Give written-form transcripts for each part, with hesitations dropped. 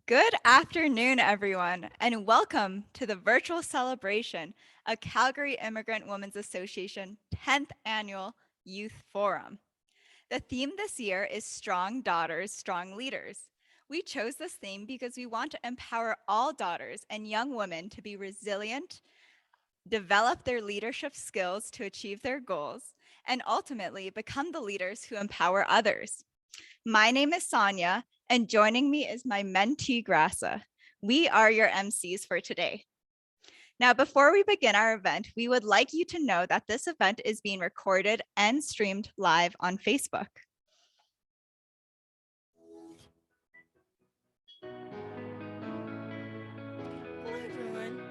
Good afternoon, everyone, and welcome to the virtual celebration of Calgary Immigrant Women's Association 10th Annual Youth Forum. The theme this year is Strong Daughters, Strong Leaders. We chose this theme because we want to empower all daughters and young women to be resilient, develop their leadership skills to achieve their goals, and ultimately become the leaders who empower others. My name is Sonia, and joining me is my mentee, Grassa. We are your MCs for today. Now, before we begin our event, we would like you to know that this event is being recorded and streamed live on Facebook. Hello everyone.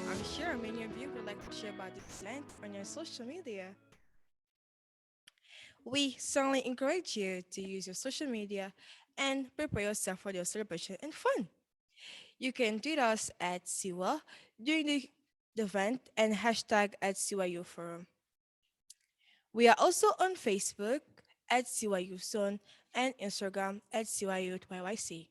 I'm sure many of you would like to share about this event on your social media. We certainly encourage you to use your social media and prepare yourself for your celebration and fun. You can tweet us at CIWA during the event and hashtag at CIWA Youth Forum. We are also on Facebook at CIWA Youth Zone and Instagram at CIWA Youth YYC.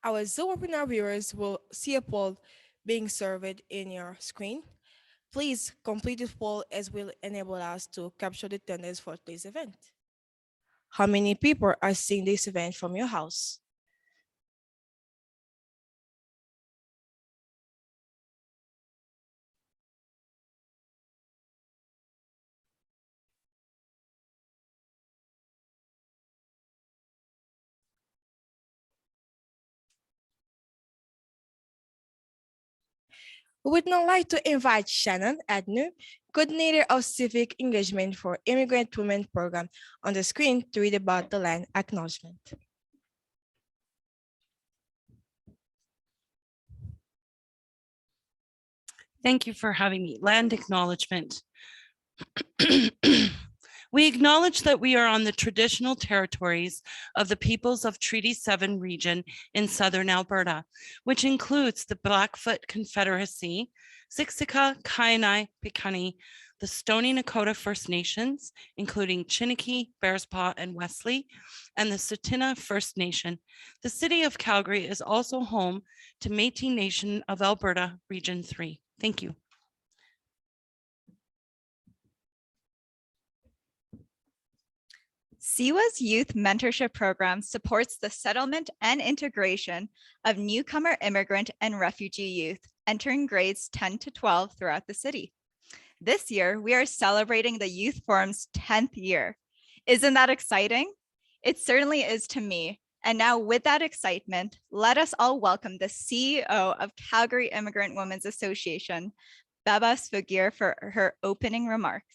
Our Zoom webinar viewers will see a poll being served in your screen. Please complete the poll as will enable us to capture the attendance for today's event. How many people are seeing this event from your house? We would now like to invite Shannon Adner, coordinator of civic engagement for Immigrant Women Program, on the screen to read about the land acknowledgement. Thank you for having me. Land acknowledgement. We acknowledge that we are on the traditional territories of the peoples of Treaty 7 region in southern Alberta, which includes the Blackfoot Confederacy, Siksika, Kainai, Piikani, the Stoney Nakoda First Nations, including Chiniki, Bearspaw, and Wesley, and the Tsuut'ina First Nation. The city of Calgary is also home to Métis Nation of Alberta, Region 3. Thank you. CIWA's Youth Mentorship Program supports the settlement and integration of newcomer immigrant and refugee youth entering grades 10 to 12 throughout the city. This year, we are celebrating the Youth Forum's 10th year. Isn't that exciting? It certainly is to me. And now with that excitement, let us all welcome the CEO of Calgary Immigrant Women's Association, Beba Svagir, for her opening remarks.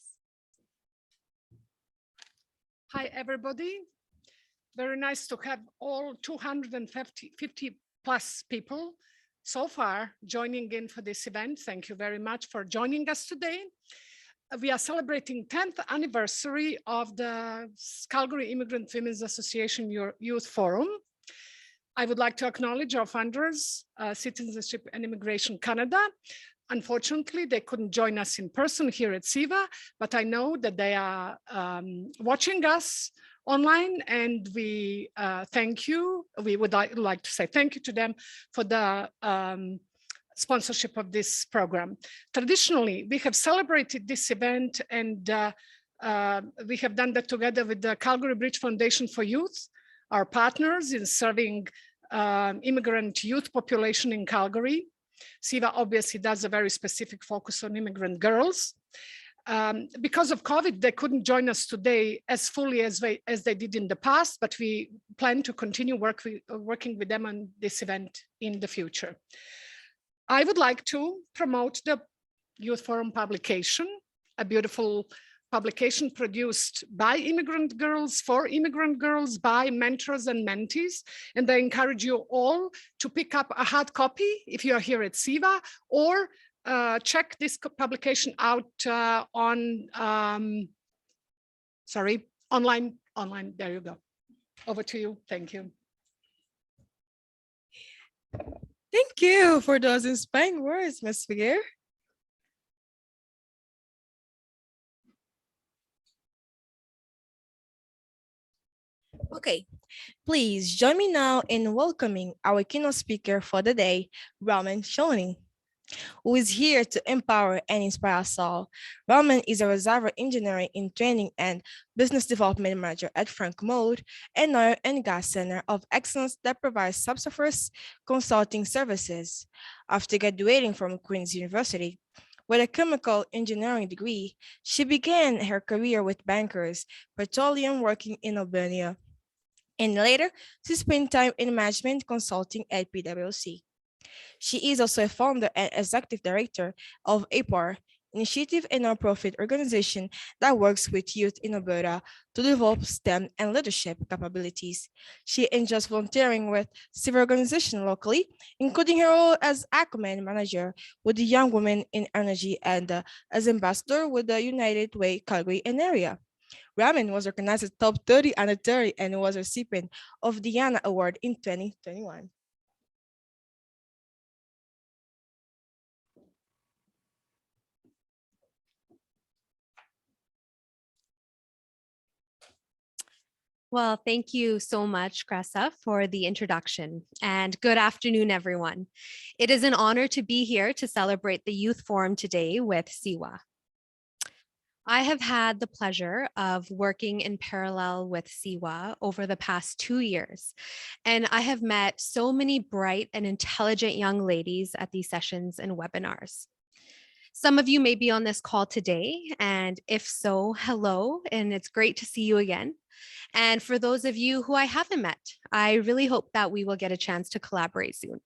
Hi, everybody. Very nice to have all 250 plus people so far joining in for this event. Thank you very much for joining us today. We are celebrating 10th anniversary of the Calgary Immigrant Women's Association Youth Forum. I would like to acknowledge our funders, Citizenship and Immigration Canada. Unfortunately, they couldn't join us in person here at CIWA, but I know that they are watching us online, and we thank you. We would like to say thank you to them for the sponsorship of this program. Traditionally, we have celebrated this event, and we have done that together with the Calgary Bridge Foundation for Youth, our partners in serving immigrant youth population in Calgary. CIWA obviously does a very specific focus on immigrant girls. Because of COVID, they couldn't join us today as fully as they did in the past, but we plan to continue working with them on this event in the future. I would like to promote the Youth Forum publication, a beautiful publication produced by immigrant girls, for immigrant girls, by mentors and mentees. And I encourage you all to pick up a hard copy if you are here at CIWA, or check this publication out on, online, there you go. Over to you, thank you. Thank you for those inspiring words, Ms. Figuer. Okay, please join me now in welcoming our keynote speaker for the day, Raman Shoni, who is here to empower and inspire us all. Raman is a reservoir engineering in training and business development manager at Frank Mode, an oil and gas center of excellence that provides subsurface consulting services. After graduating from Queen's University with a chemical engineering degree, she began her career with bankers, petroleum working in Albania. And later, she spent time in management consulting at PwC. She is also a founder and executive director of APAR, initiative and nonprofit organization that works with youth in Alberta to develop STEM and leadership capabilities. She enjoys volunteering with several organizations locally, including her role as Aquaman manager with the Young Women in Energy and as ambassador with the United Way Calgary and area. Raman was recognized as top 30 under 30 and was a recipient of the Yana Award in 2021. Well, thank you so much, Gressa, for the introduction, and good afternoon, everyone. It is an honor to be here to celebrate the Youth Forum today with CIWA. I have had the pleasure of working in parallel with CIWA over the past 2 years, and I have met so many bright and intelligent young ladies at these sessions and webinars. Some of you may be on this call today, and if so, hello, and it's great to see you again. And for those of you who I haven't met, I really hope that we will get a chance to collaborate soon.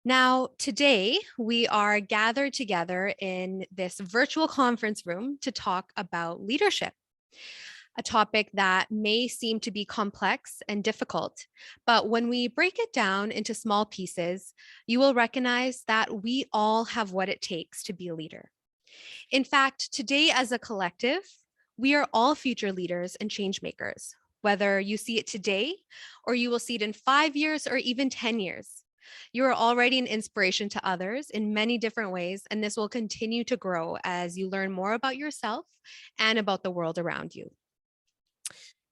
Now, today we are gathered together in this virtual conference room to talk about leadership, a topic that may seem to be complex and difficult, but when we break it down into small pieces, you will recognize that we all have what it takes to be a leader. In fact, today as a collective, we are all future leaders and change makers, whether you see it today or you will see it in 5 years or even 10 years. You are already an inspiration to others in many different ways, and this will continue to grow as you learn more about yourself and about the world around you.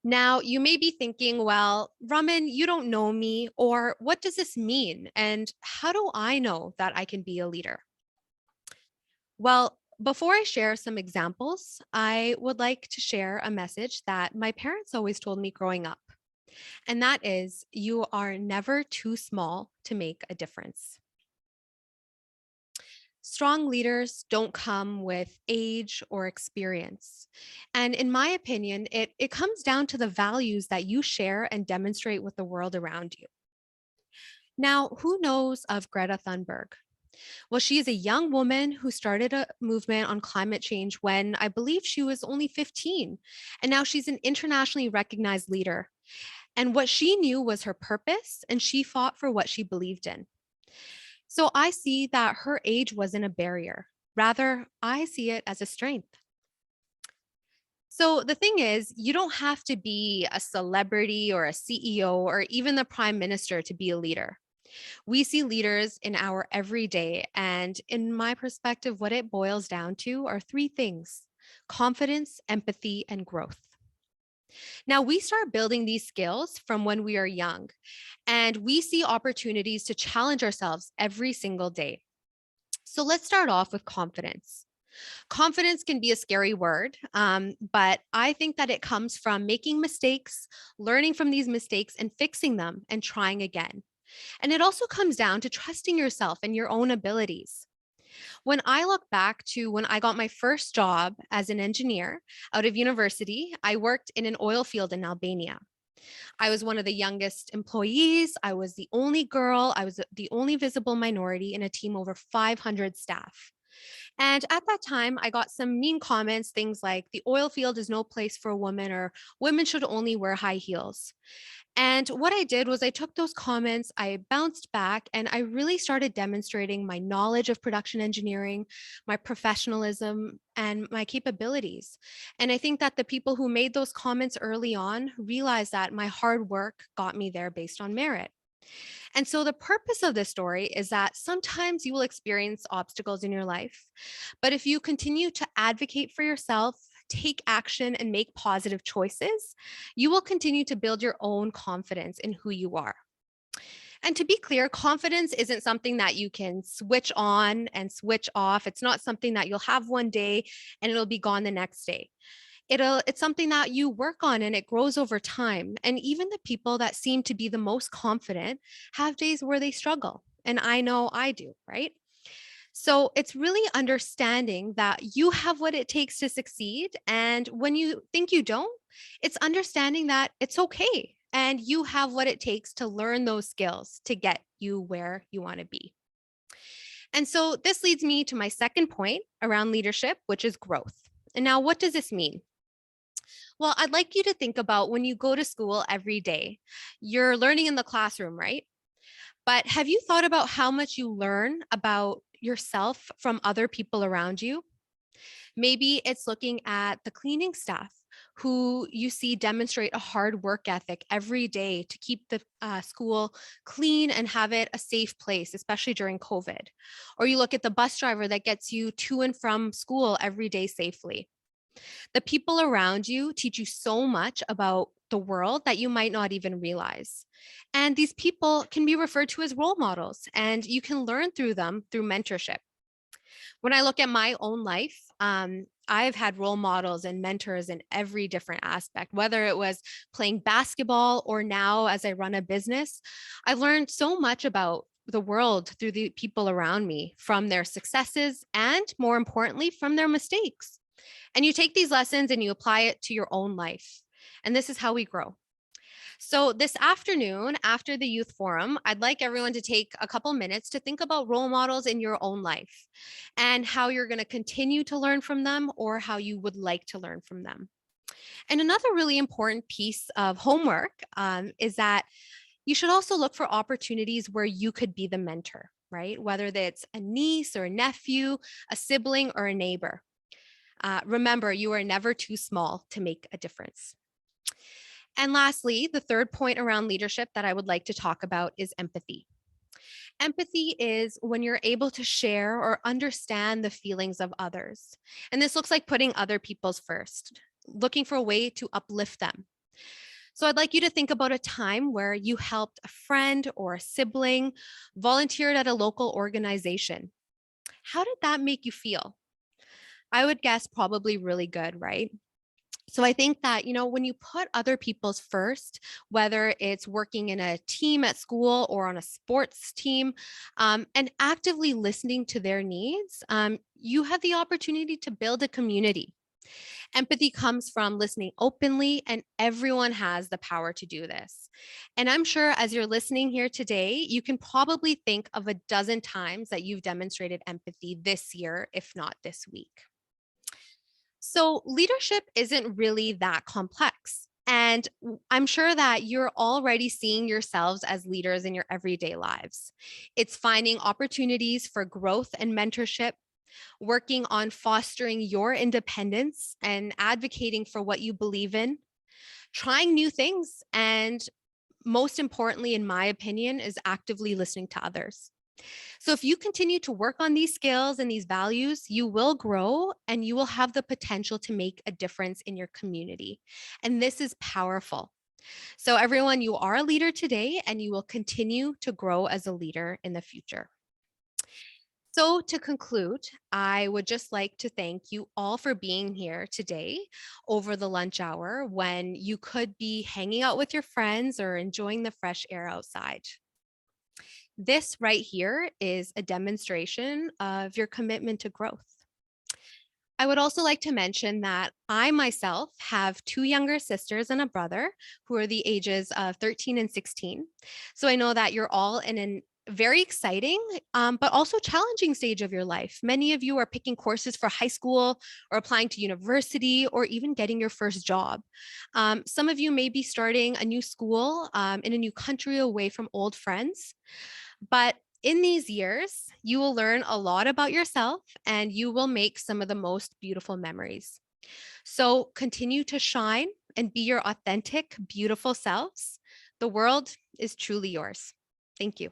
Now, you may be thinking, well, Raman, you don't know me, or what does this mean? And how do I know that I can be a leader? Well, before I share some examples, I would like to share a message that my parents always told me growing up. And that is, you are never too small to make a difference. Strong leaders don't come with age or experience. And in my opinion, it comes down to the values that you share and demonstrate with the world around you. Now, who knows of Greta Thunberg? Well, she is a young woman who started a movement on climate change when I believe she was only 15. And now she's an internationally recognized leader. And what she knew was her purpose, and she fought for what she believed in. So I see that her age wasn't a barrier. Rather, I see it as a strength. So the thing is, you don't have to be a celebrity or a CEO or even the prime minister to be a leader. We see leaders in our everyday, and in my perspective, what it boils down to are 3 things: confidence, empathy, and growth. Now, we start building these skills from when we are young, and we see opportunities to challenge ourselves every single day. So let's start off with confidence. Confidence can be a scary word, but I think that it comes from making mistakes, learning from these mistakes, and fixing them and trying again. And it also comes down to trusting yourself and your own abilities. When I look back to when I got my first job as an engineer out of university, I worked in an oil field in Albania. I was one of the youngest employees. I was the only girl. I was the only visible minority in a team over 500 staff. And at that time, I got some mean comments, things like the oil field is no place for a woman, or women should only wear high heels. And what I did was I took those comments, I bounced back, and I really started demonstrating my knowledge of production engineering, my professionalism, and my capabilities. And I think that the people who made those comments early on realized that my hard work got me there based on merit. And so the purpose of this story is that sometimes you will experience obstacles in your life, but if you continue to advocate for yourself, take action, and make positive choices, you will continue to build your own confidence in who you are. And to be clear, confidence isn't something that you can switch on and switch off. It's not something that you'll have one day and it'll be gone the next day. It's something that you work on and it grows over time. And even the people that seem to be the most confident have days where they struggle. And I know I do, right? So it's really understanding that you have what it takes to succeed. And when you think you don't, it's understanding that it's okay. And you have what it takes to learn those skills to get you where you want to be. And so this leads me to my second point around leadership, which is growth. And now, what does this mean? Well, I'd like you to think about when you go to school every day. You're learning in the classroom, right? But have you thought about how much you learn about yourself from other people around you? Maybe it's looking at the cleaning staff who you see demonstrate a hard work ethic every day to keep the school clean and have it a safe place, especially during COVID. Or you look at the bus driver that gets you to and from school every day safely. The people around you teach you so much about the world that you might not even realize. And these people can be referred to as role models, and you can learn through them through mentorship. When I look at my own life, I've had role models and mentors in every different aspect, whether it was playing basketball or now as I run a business. I've learned so much about the world through the people around me, from their successes and, more importantly, from their mistakes. And you take these lessons and you apply it to your own life. And this is how we grow. So this afternoon, after the youth forum, I'd like everyone to take a couple minutes to think about role models in your own life and how you're going to continue to learn from them or how you would like to learn from them. And another really important piece of homework is that you should also look for opportunities where you could be the mentor, right? Whether that's a niece or a nephew, a sibling, or a neighbor. Remember, you are never too small to make a difference. And lastly, the third point around leadership that I would like to talk about is empathy. Empathy is when you're able to share or understand the feelings of others. And this looks like putting other people's first, looking for a way to uplift them. So I'd like you to think about a time where you helped a friend or a sibling, volunteered at a local organization. How did that make you feel? I would guess probably really good, right? So I think that, when you put other people's first, whether it's working in a team at school or on a sports team, and actively listening to their needs, you have the opportunity to build a community. Empathy comes from listening openly, and everyone has the power to do this. And I'm sure as you're listening here today, you can probably think of a dozen times that you've demonstrated empathy this year, if not this week. So leadership isn't really that complex. And I'm sure that you're already seeing yourselves as leaders in your everyday lives. It's finding opportunities for growth and mentorship, working on fostering your independence and advocating for what you believe in, trying new things, and most importantly, in my opinion, is actively listening to others. So if you continue to work on these skills and these values, you will grow and you will have the potential to make a difference in your community. And this is powerful. So everyone, you are a leader today and you will continue to grow as a leader in the future. So to conclude, I would just like to thank you all for being here today over the lunch hour when you could be hanging out with your friends or enjoying the fresh air outside. This right here is a demonstration of your commitment to growth. I would also like to mention that I myself have two younger sisters and a brother who are the ages of 13 and 16. So I know that you're all in a very exciting, but also challenging stage of your life. Many of you are picking courses for high school or applying to university or even getting your first job. Some of you may be starting a new school in a new country away from old friends. But in these years, you will learn a lot about yourself and you will make some of the most beautiful memories. So continue to shine and be your authentic, beautiful selves. The world is truly yours. Thank you.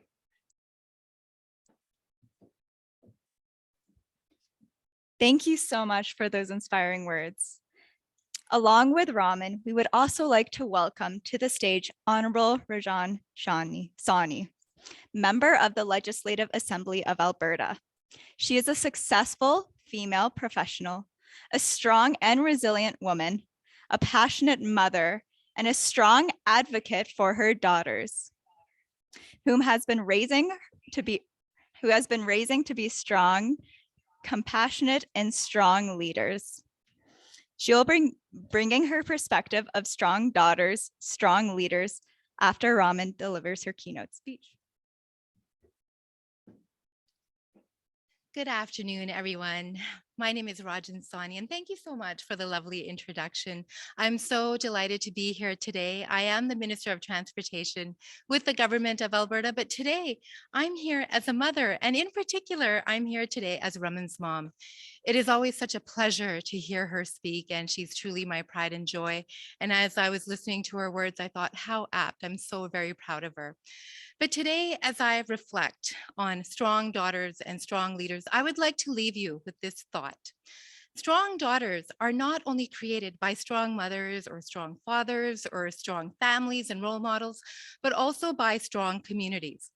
Thank you so much for those inspiring words. Along with Raman, we would also like to welcome to the stage Honorable Rajan Sawhney, member of the Legislative Assembly of Alberta. She is a successful female professional, a strong and resilient woman, a passionate mother, and a strong advocate for her daughters, who has been raising to be strong, compassionate, and strong leaders. She'll bringing her perspective of strong daughters, strong leaders after Raman delivers her keynote speech. Good afternoon, everyone. My name is Rajan Sawhney, and thank you so much for the lovely introduction. I'm so delighted to be here today. I am the Minister of Transportation with the Government of Alberta, but today I'm here as a mother, and in particular, I'm here today as Raman's mom. It is always such a pleasure to hear her speak, and she's truly my pride and joy. And as I was listening to her words, I thought, how apt. I'm so very proud of her. But today, as I reflect on strong daughters and strong leaders, I would like to leave you with this thought. Strong daughters are not only created by strong mothers or strong fathers or strong families and role models, but also by strong communities.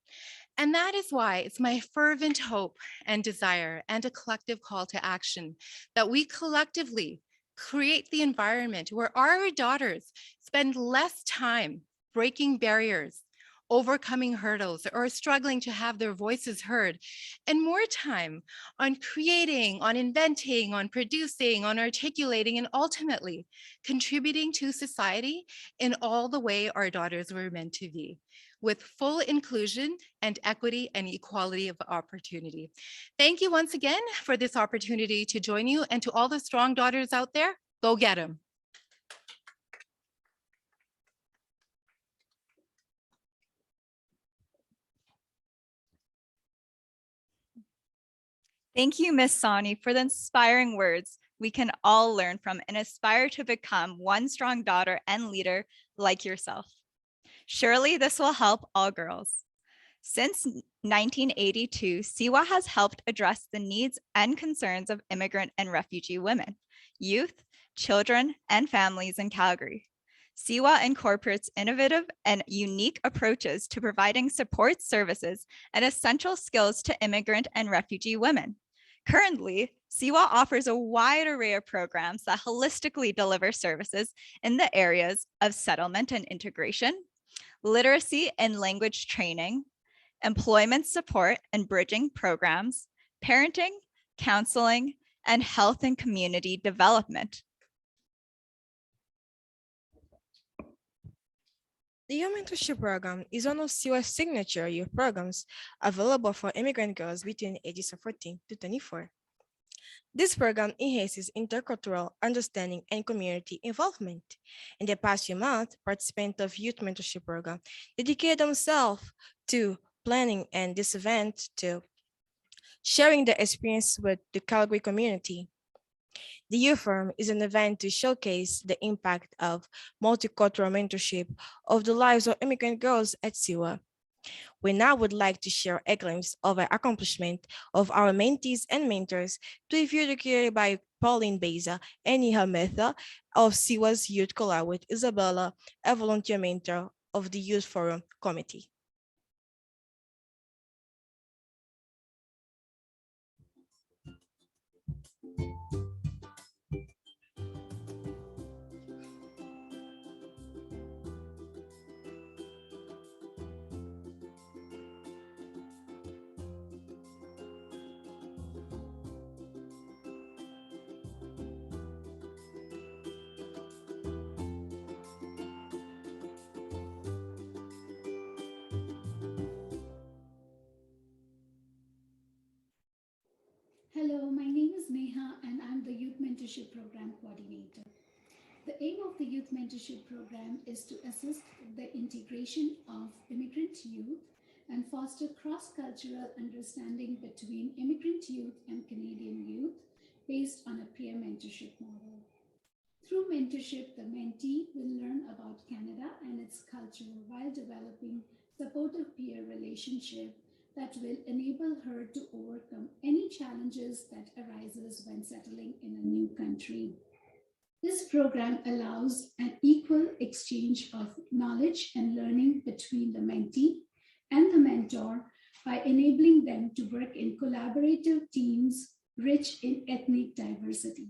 And that is why it's my fervent hope and desire and a collective call to action that we collectively create the environment where our daughters spend less time breaking barriers, overcoming hurdles, or struggling to have their voices heard, and more time on creating, on inventing, on producing, on articulating, and ultimately contributing to society in all the way our daughters were meant to be, with full inclusion and equity and equality of opportunity. Thank you once again for this opportunity to join you, and to all the strong daughters out there, go get them. Thank you, Ms. Sawhney, for the inspiring words we can all learn from and aspire to become one strong daughter and leader like yourself. Surely this will help all girls. Since 1982, CIWA has helped address the needs and concerns of immigrant and refugee women, youth, children, and families in Calgary. CIWA incorporates innovative and unique approaches to providing support services and essential skills to immigrant and refugee women. Currently, CIWA offers a wide array of programs that holistically deliver services in the areas of settlement and integration, literacy and language training, employment support and bridging programs, parenting, counseling, and health and community development. The Youth Mentorship Program is one of CIWA's signature youth programs available for immigrant girls between the ages of 14 to 24. This program enhances intercultural understanding and community involvement. In the past few months, participants of Youth Mentorship Program dedicated themselves to planning and this event to sharing their experience with the Calgary community. The Youth Forum is an event to showcase the impact of multicultural mentorship of the lives of immigrant girls at CIWA. We now would like to share a glimpse of the accomplishment of our mentees and mentors to review the career by Pauline Beza and Iha Metha of CIWA's Youth Collab with Isabella, a volunteer mentor of the Youth Forum Committee. Hello, my name is Neha and I'm the Youth Mentorship Program Coordinator. The aim of the Youth Mentorship Program is to assist the integration of immigrant youth and foster cross-cultural understanding between immigrant youth and Canadian youth based on a peer mentorship model. Through mentorship, the mentee will learn about Canada and its culture while developing supportive peer relationship that will enable her to overcome any challenges that arises when settling in a new country. This program allows an equal exchange of knowledge and learning between the mentee and the mentor by enabling them to work in collaborative teams rich in ethnic diversity.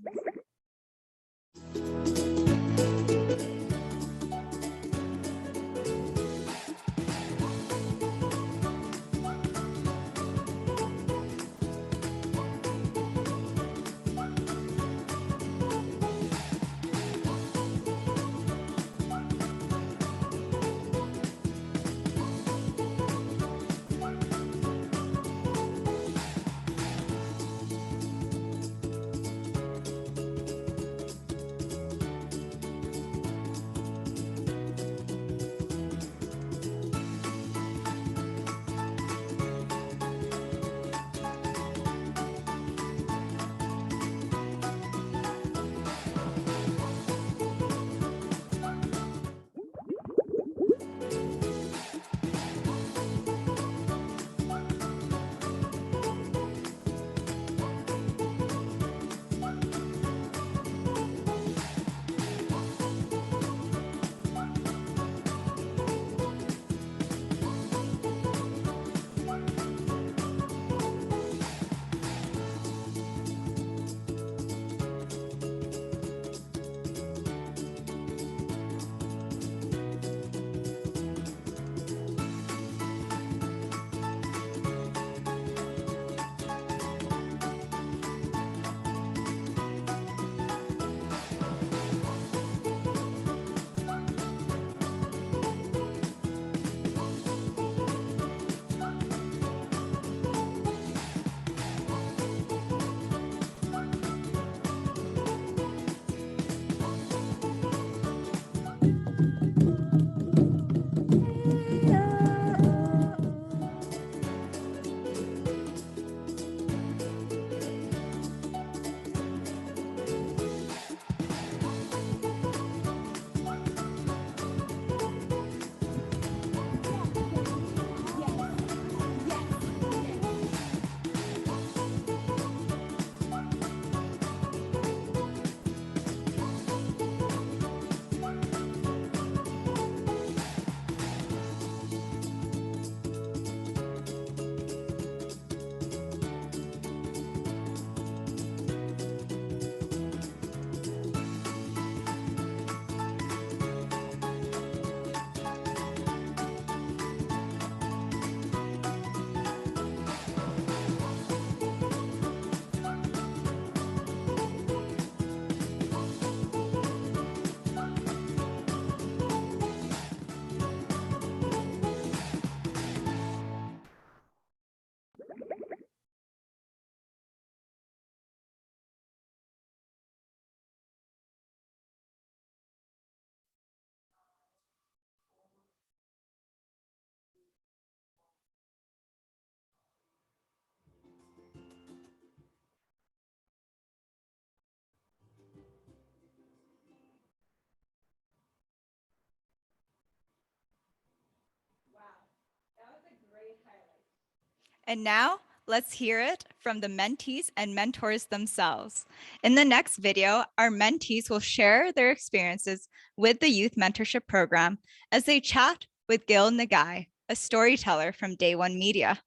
And now, let's hear it from the mentees and mentors themselves. In the next video, our mentees will share their experiences with the Youth Mentorship Program as they chat with Gil Nagai, a storyteller from Day One Media.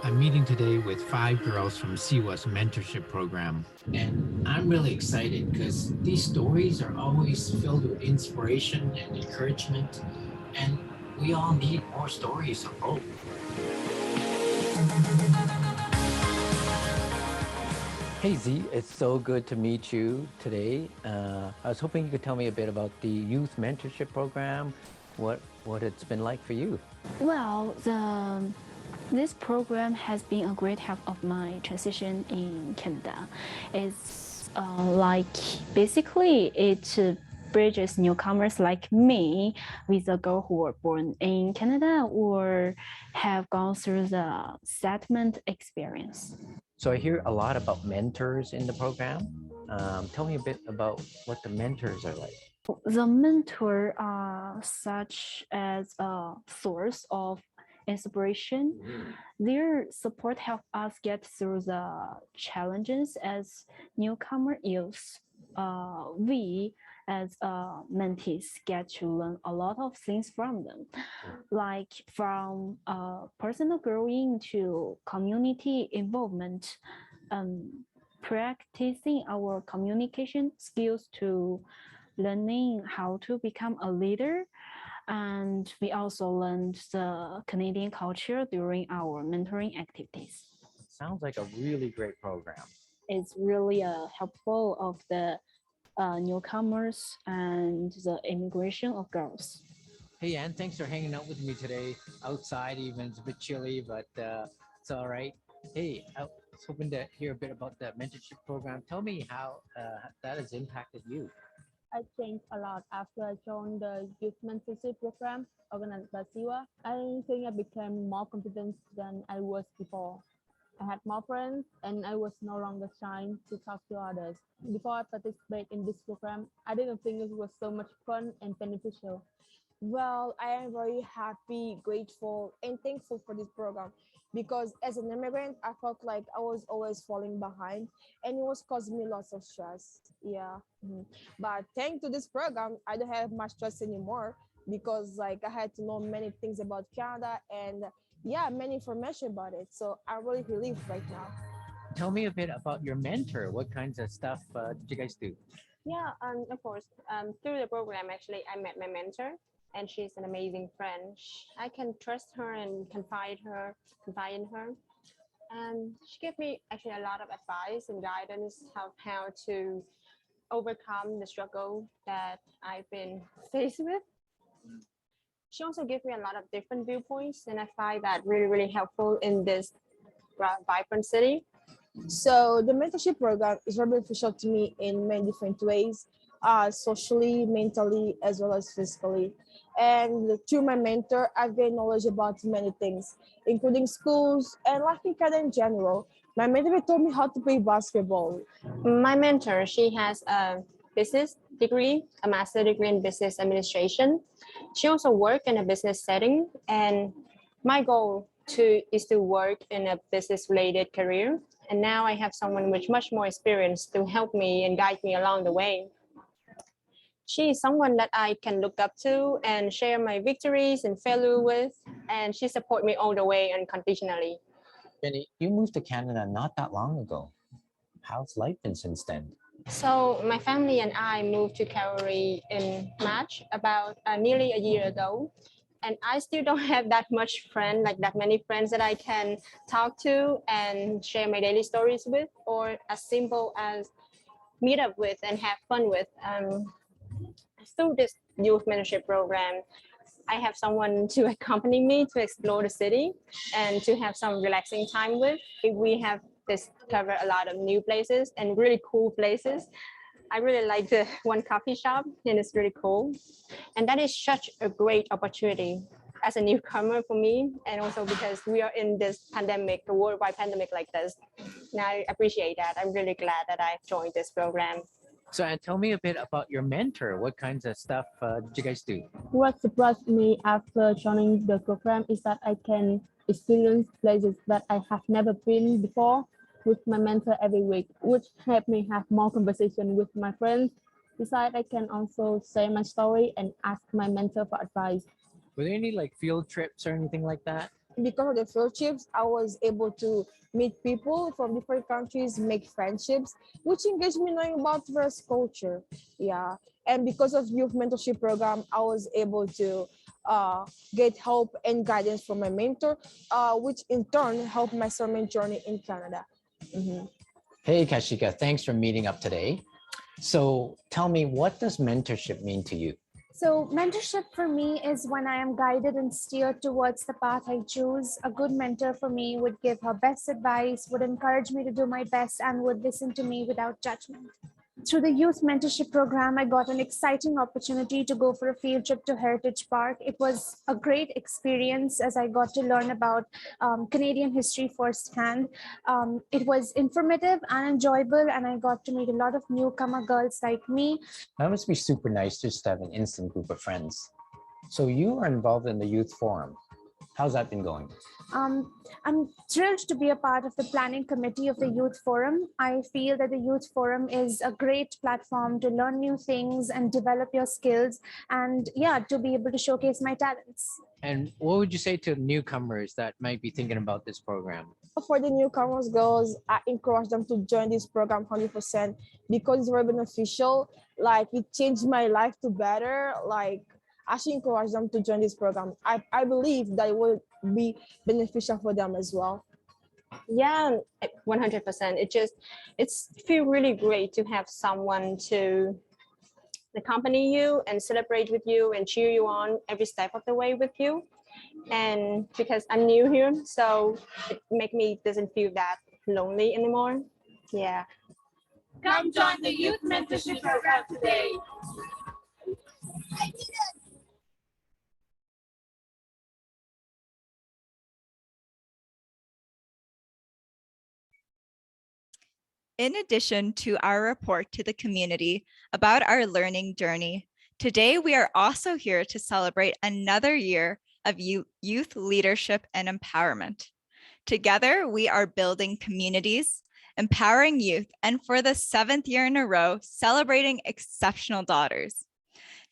I'm meeting today with 5 girls from CIWA's mentorship program. And I'm really excited because these stories are always filled with inspiration and encouragement. And we all need more stories of hope. Hey Z, it's so good to meet you today. I was hoping you could tell me a bit about the Youth Mentorship Program, what it's been like for you. Well, this program has been a great help of my transition in Canada. It's basically it bridges newcomers like me with a girl who were born in Canada or have gone through the settlement experience. So I hear a lot about mentors in the program. Tell me a bit about what the mentors are like. The mentor are such as a source of inspiration. Their support help us get through the challenges as newcomer youth. We as mentees get to learn a lot of things from them, like from personal growing to community involvement, practicing our communication skills to learning how to become a leader. And we also learned the Canadian culture during our mentoring activities. Sounds like a really great program. It's really helpful of the newcomers and the immigration of girls. Hey, Ann, thanks for hanging out with me today. Outside, even it's a bit chilly, but it's all right. Hey, I was hoping to hear a bit about the mentorship program. Tell me how that has impacted you. I changed a lot after I joined the Youth Mentorship Program organized by CIWA. I think I became more confident than I was before. I had more friends and I was no longer shy to talk to others. Before I participated in this program, I didn't think it was so much fun and beneficial. Well, I am very happy, grateful, and thankful for this program because as an immigrant, I felt like I was always falling behind and it was causing me lots of stress. Yeah. But thanks to this program, I don't have much stress anymore because like I had to know many things about Canada and yeah, many information about it. So I'm really relieved right now. Tell me a bit about your mentor. What kinds of stuff did you guys do? Yeah, of course. Through the program, actually, I met my mentor, and she's an amazing friend. I can trust her and confide in her. And she gave me actually a lot of advice and guidance how to overcome the struggle that I've been faced with. She also gave me a lot of different viewpoints, and I find that really, really helpful in this vibrant city. So the mentorship program is very beneficial to me in many different ways, socially, mentally, as well as physically. And through my mentor, I've gained knowledge about many things, including schools and life in Canada in general. My mentor told me how to play basketball. My mentor, she has a business degree, a master degree in business administration. She also worked in a business setting, and my goal is to work in a business related career. And now I have someone with much more experience to help me and guide me along the way. She is someone that I can look up to and share my victories and failure with, and she supports me all the way unconditionally. Jenny, you moved to Canada not that long ago. How's life been since then? So my family and I moved to Calgary in March, about nearly a year ago. And I still don't have that many friends that I can talk to and share my daily stories with, or as simple as meet up with and have fun with. Through this youth mentorship program, I have someone to accompany me to explore the city and to have some relaxing time with. We have discovered a lot of new places and really cool places. I really like the one coffee shop, and it's really cool. And that is such a great opportunity as a newcomer for me, and also because we are in this pandemic, a worldwide pandemic like this. And I appreciate that. I'm really glad that I joined this program. So, and tell me a bit about your mentor. What kinds of stuff did you guys do? What surprised me after joining the program is that I can experience places that I have never been before with my mentor every week, which helped me have more conversation with my friends. Besides, I can also share my story and ask my mentor for advice. Were there any like field trips or anything like that? Because of the field trips, I was able to meet people from different countries, make friendships, which engaged me knowing about various culture. Yeah, and because of youth mentorship program, I was able to get help and guidance from my mentor, which in turn helped my sermon journey in Canada. Mhm. Hey, Kashika, thanks for meeting up today. So tell me, what does mentorship mean to you? So, mentorship for me is when I am guided and steered towards the path I choose. A good mentor for me would give her best advice, would encourage me to do my best, and would listen to me without judgment. Through the Youth Mentorship Program, I got an exciting opportunity to go for a field trip to Heritage Park. It was a great experience as I got to learn about Canadian history firsthand. It was informative and enjoyable, and I got to meet a lot of newcomer girls like me. That must be super nice just to have an instant group of friends. So you are involved in the youth forum. How's that been going? I'm thrilled to be a part of the planning committee of the Youth Forum. I feel that the Youth Forum is a great platform to learn new things and develop your skills, and yeah, to be able to showcase my talents. And what would you say to newcomers that might be thinking about this program? For the newcomers girls, I encourage them to join this program 100% because it's very beneficial. Like it changed my life to better. Like I should encourage them to join this program. I believe that it will be beneficial for them as well. Yeah, 100%. It's feel really great to have someone to accompany you and celebrate with you and cheer you on every step of the way with you. And because I'm new here, so it make me doesn't feel that lonely anymore. Yeah. Come join the Youth Mentorship Program today. In addition to our report to the community about our learning journey, today we are also here to celebrate another year of youth leadership and empowerment. Together, we are building communities, empowering youth, and for the 7th year in a row, celebrating exceptional daughters.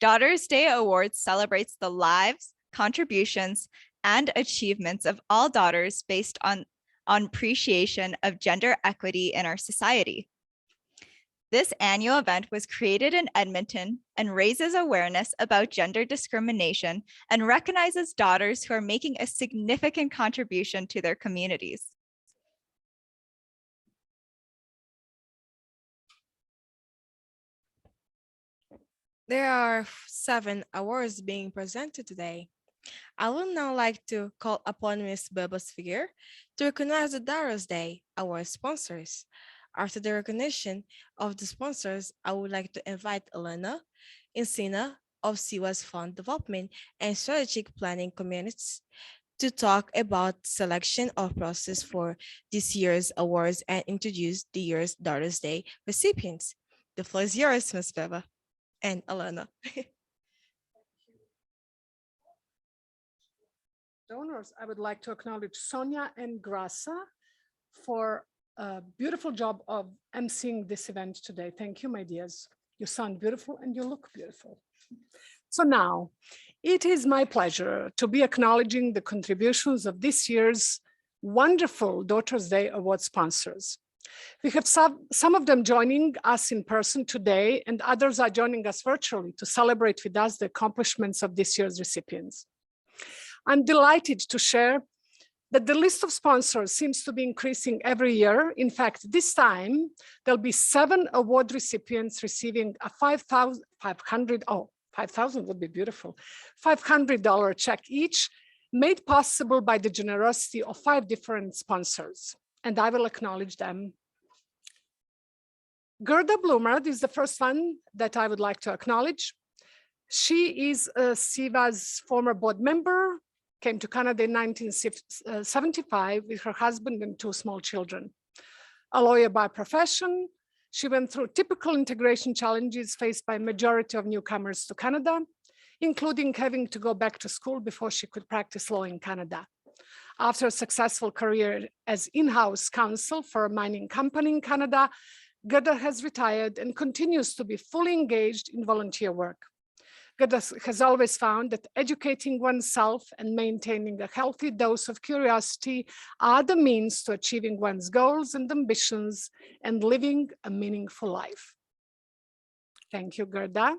Daughters Day Awards celebrates the lives, contributions, and achievements of all daughters based on appreciation of gender equity in our society. This annual event was created in Edmonton and raises awareness about gender discrimination and recognizes daughters who are making a significant contribution to their communities. There are 7 awards being presented today. I would now like to call upon Ms. Beba's figure to recognize the Daughters Day Award sponsors. After the recognition of the sponsors, I would like to invite Elena Encina of CIWA's Fund Development and Strategic Planning Communities to talk about selection of process for this year's awards and introduce the year's Daughters Day recipients. The floor is yours, Ms. Beba and Elena. Donors, I would like to acknowledge Sonia and Grasa for a beautiful job of emceeing this event today. Thank you, my dears. You sound beautiful and you look beautiful. So now, it is my pleasure to be acknowledging the contributions of this year's wonderful Daughters Day Award sponsors. We have some of them joining us in person today, and others are joining us virtually to celebrate with us the accomplishments of this year's recipients. I'm delighted to share that the list of sponsors seems to be increasing every year. In fact, this time, there'll be 7 award recipients receiving a $5,000 would be beautiful, $500 check each, made possible by the generosity of 5 different sponsors. And I will acknowledge them Gerda Blumard is the first one that I would like to acknowledge. She is CIWA's former board member, came to Canada in 1975 with her husband and 2 small children. A lawyer by profession, she went through typical integration challenges faced by a majority of newcomers to Canada, including having to go back to school before she could practice law in Canada. After a successful career as in-house counsel for a mining company in Canada, Gerda has retired and continues to be fully engaged in volunteer work. Gerda has always found that educating oneself and maintaining a healthy dose of curiosity are the means to achieving one's goals and ambitions and living a meaningful life. Thank you, Gerda.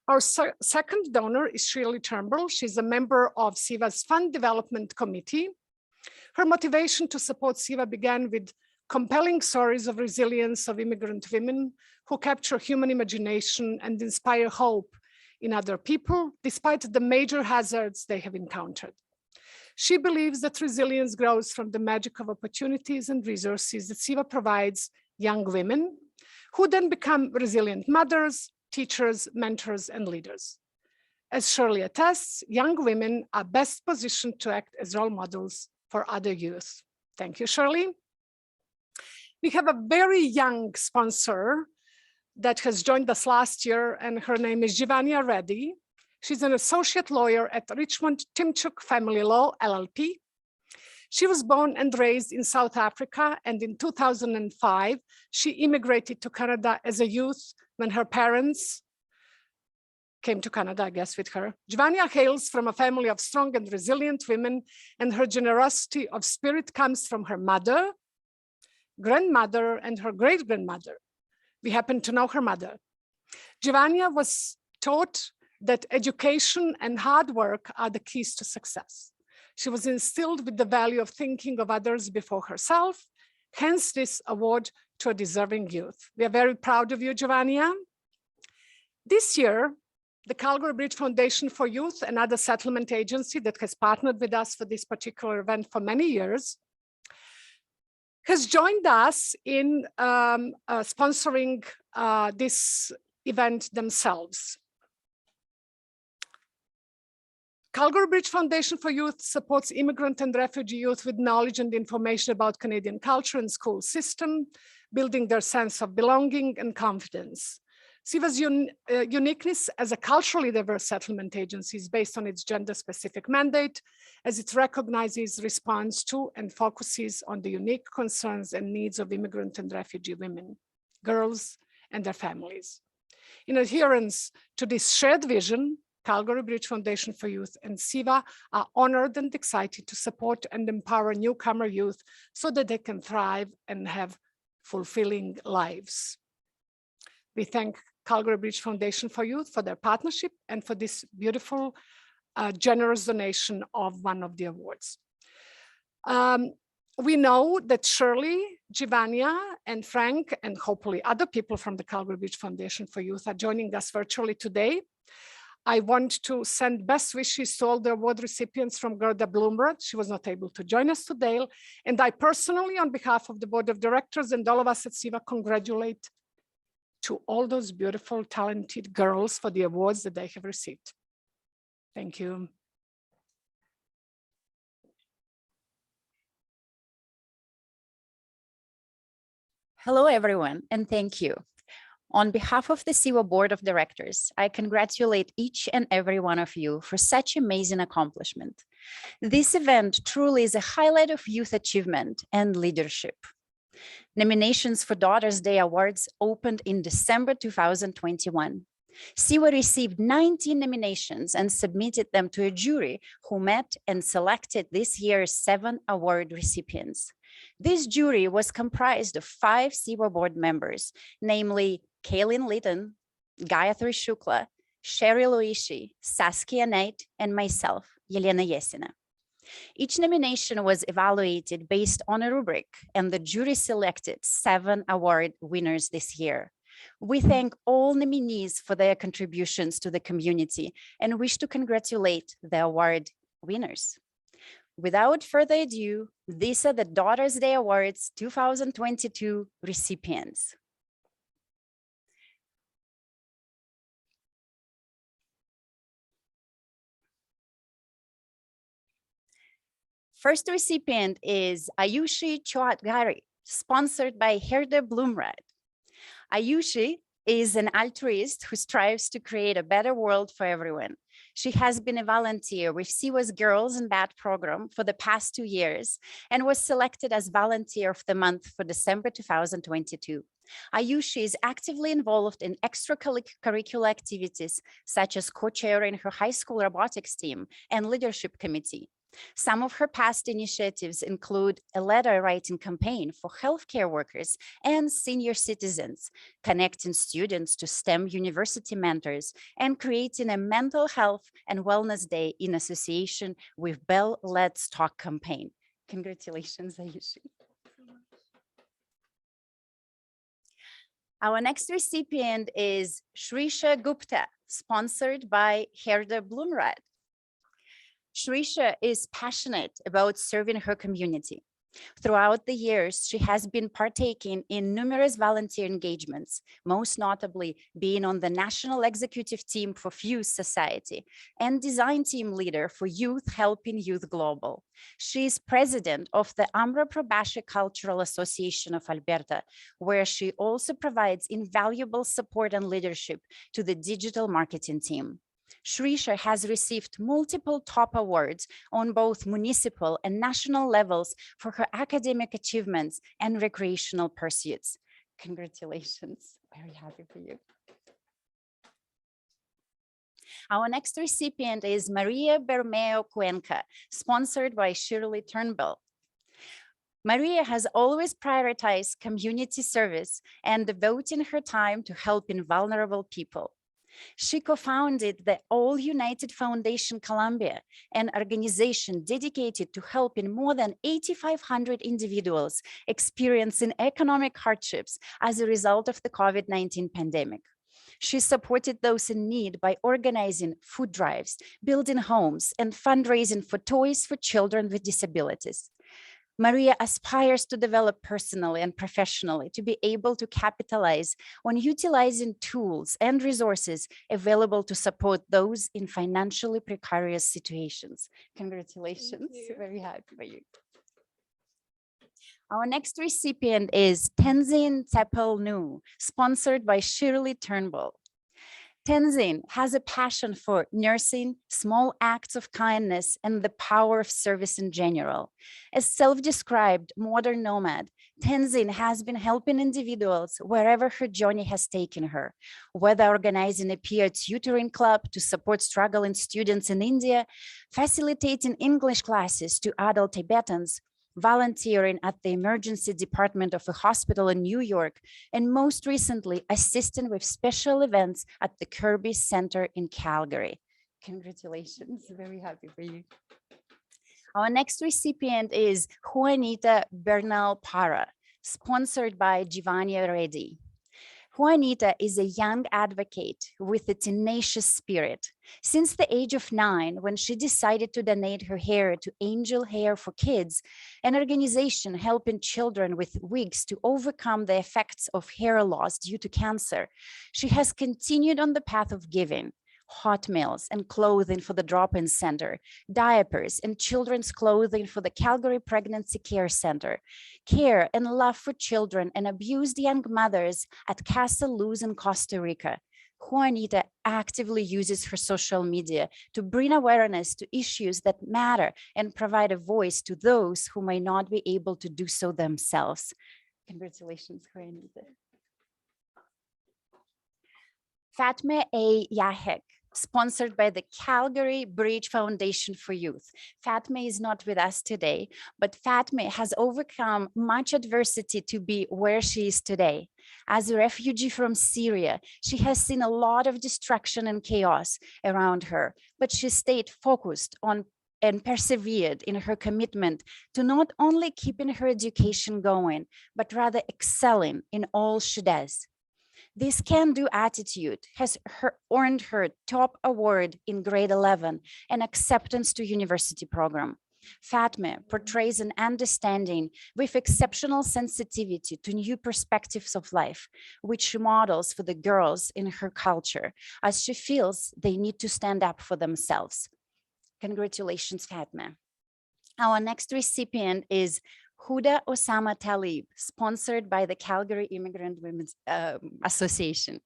Our second donor is Shirley Turnbull. She's a member of CIWA's Fund Development Committee. Her motivation to support CIWA began with compelling stories of resilience of immigrant women who capture human imagination and inspire hope in other people, despite the major hazards they have encountered. She believes that resilience grows from the magic of opportunities and resources that CIWA provides young women, who then become resilient mothers, teachers, mentors, and leaders. As Shirley attests, young women are best positioned to act as role models for other youth. Thank you, Shirley. We have a very young sponsor that has joined us last year, and her name is Jivania Reddy. She's an associate lawyer at Richmond Timchuk Family Law, LLP. She was born and raised in South Africa, and in 2005, she immigrated to Canada as a youth when her parents came to Canada, I guess, with her. Jivania hails from a family of strong and resilient women, and her generosity of spirit comes from her mother, grandmother, and her great-grandmother. We happen to know her mother. Jivania was taught that education and hard work are the keys to success. She was instilled with the value of thinking of others before herself, hence this award to a deserving youth. We are very proud of you, Jivania. This year, the Calgary Bridge Foundation for Youth, another settlement agency that has partnered with us for this particular event for many years, has joined us in sponsoring this event themselves. Calgary Bridge Foundation for Youth supports immigrant and refugee youth with knowledge and information about Canadian culture and school system, building their sense of belonging and confidence. CIWA's uniqueness as a culturally diverse settlement agency is based on its gender-specific mandate, as it recognizes, responds to, and focuses on the unique concerns and needs of immigrant and refugee women, girls, and their families. In adherence to this shared vision, Calgary Bridge Foundation for Youth and CIWA are honored and excited to support and empower newcomer youth so that they can thrive and have fulfilling lives. We thank Calgary Bridge Foundation for Youth for their partnership and for this beautiful, generous donation of one of the awards. We know that Shirley, Jivania, and Frank, and hopefully other people from the Calgary Bridge Foundation for Youth are joining us virtually today. I want to send best wishes to all the award recipients from Gerda Blumard. She was not able to join us today. And I personally, on behalf of the board of directors and all of us at CIWA, congratulate to all those beautiful, talented girls for the awards that they have received. Thank you. Hello, everyone, and thank you. On behalf of the CIWA Board of Directors, I congratulate each and every one of you for such amazing accomplishment. This event truly is a highlight of youth achievement and leadership. Nominations for Daughters Day Awards opened in December 2021. CIWA received 19 nominations and submitted them to a jury who met and selected this year's 7 award recipients. This jury was comprised of 5 CIWA board members, namely Kaylin Litton, Gayatri Shukla, Sherry Loishi, Saskia Knight, and myself, Yelena Yesina. Each nomination was evaluated based on a rubric, and the jury selected 7 award winners this year. We thank all nominees for their contributions to the community and wish to congratulate the award winners. Without further ado, these are the Daughters Day Awards 2022 recipients. First recipient is Ayushi Chowdhury, sponsored by Herder Bloomrad. Ayushi is an altruist who strives to create a better world for everyone. She has been a volunteer with CIWA's Girls in Bad program for the past 2 years and was selected as Volunteer of the Month for December 2022. Ayushi is actively involved in extracurricular activities such as co-chairing her high school robotics team and leadership committee. Some of her past initiatives include a letter writing campaign for healthcare workers and senior citizens, connecting students to STEM university mentors, and creating a mental health and wellness day in association with Bell Let's Talk campaign. Congratulations, Ayushi. Our next recipient is Shrisha Gupta, sponsored by Herder Bloomrad. Shrisha is passionate about serving her community. Throughout the years, she has been partaking in numerous volunteer engagements, most notably being on the National Executive Team for Fuse Society and Design Team Leader for Youth Helping Youth Global. She is president of the Ambra Probashi Cultural Association of Alberta, where she also provides invaluable support and leadership to the digital marketing team. Shrisha has received multiple top awards on both municipal and national levels for her academic achievements and recreational pursuits. Congratulations, very happy for you. Our next recipient is Maria Bermeo Cuenca, sponsored by Shirley Turnbull. Maria has always prioritized community service and devoting her time to helping vulnerable people. She co-founded the All United Foundation Colombia, an organization dedicated to helping more than 8,500 individuals experiencing economic hardships as a result of the COVID-19 pandemic. She supported those in need by organizing food drives, building homes, and fundraising for toys for children with disabilities. Maria aspires to develop personally and professionally to be able to capitalize on utilizing tools and resources available to support those in financially precarious situations. Congratulations, very happy for you. Our next recipient is Tenzin Tepel Nu, sponsored by Shirley Turnbull. Tenzin has a passion for nursing, small acts of kindness, and the power of service in general. As self-described modern nomad, Tenzin has been helping individuals wherever her journey has taken her, whether organizing a peer tutoring club to support struggling students in India, facilitating English classes to adult Tibetans, volunteering at the emergency department of a hospital in New York, and most recently, assisting with special events at the Kirby Center in Calgary. Congratulations, very happy for you. Our next recipient is Juanita Bernal Para, sponsored by Giovanni Reddy. Juanita is a young advocate with a tenacious spirit. Since the age of 9, when she decided to donate her hair to Angel Hair for Kids, an organization helping children with wigs to overcome the effects of hair loss due to cancer, she has continued on the path of giving. Hot meals and clothing for the drop-in center, diapers and children's clothing for the Calgary Pregnancy Care Center, care and love for children and abused young mothers at Casa Luz in Costa Rica. Juanita actively uses her social media to bring awareness to issues that matter and provide a voice to those who may not be able to do so themselves. Congratulations, Juanita. Fatma A. Yahek, sponsored by the Calgary Bridge Foundation for Youth. Fatma is not with us today, but Fatma has overcome much adversity to be where she is today. As a refugee from Syria, she has seen a lot of destruction and chaos around her, but she stayed focused on and persevered in her commitment to not only keeping her education going, but rather excelling in all she does. This can-do attitude has earned her top award in grade 11 and acceptance to university program. Fatma portrays an understanding with exceptional sensitivity to new perspectives of life, which she models for the girls in her culture, as she feels they need to stand up for themselves. Congratulations, Fatma. Our next recipient is Huda Osama Talib, sponsored by the Calgary Immigrant Women's Association.